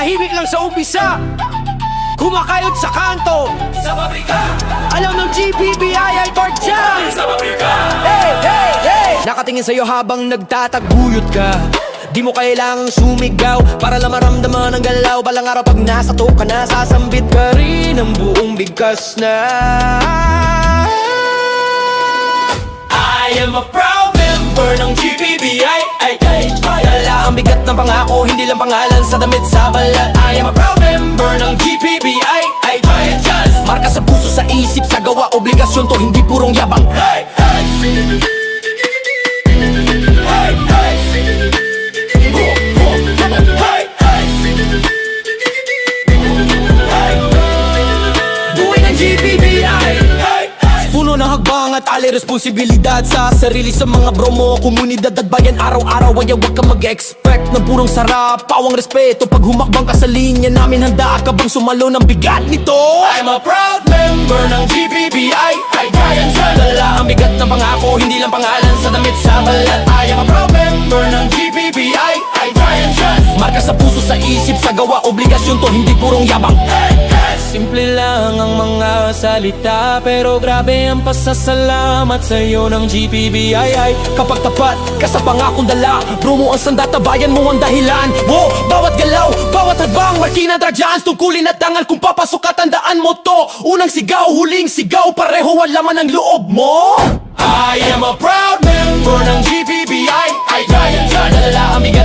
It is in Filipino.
tahimik lang sa umpisa, kumakayod sa kanto, sa pabrika, alam ng GPBI ay tortyan. sa pabrika. Hey, hey, hey! Nakatingin sa'yo habang nagtataguyod ka. Di mo kailangang sumigaw para lang maramdaman ang galaw. Balang araw pag nasa to ka na, sasambit ka rin ang buong bigkas na. I am a proud member ng GPBI. Dala ang bigat ng pangako, hindi lang pangalan sa damit sa balat. I am a proud member ng GPBI. Marka sa puso, sa isip, sa gawa, obligasyon to, hindi purong yabang. Hey, hey! Hey, hey! Buhay ng GPBI, puno ng hagbang at alay responsibilidad sa sarili, sa mga bro mo, komunidad at bayan. Araw-araw ay huwag ka mag-expect ng purong sarap, pawang respeto. Pag humakbang ka sa linya namin, handa ka bang sumalo ng bigat nito? I'm a proud member ng GPBI. Dala ang bigat ng pangako, hindi lang pangalan sa damit sa balat. I am a proud member ng GPBI. Marka sa puso, sa isip, sa gawa, obligasyon to, hindi purong yabang. Simple lang ang mga salita, pero grabe ang pasasalamat sa'yo ng GPBI. Kapag tapat ka sa pangakong dala, bro mo ang sandata, bayan mo ang dahilan. Wow, bawat galaw, bawat hadbang, markina dragyans, tungkulin at tangal. Kung papasok ka, tandaan mo to, unang sigaw, huling sigaw, pareho ang laman ng loob mo. I am a proud member ng GPBI. Dala ang bigat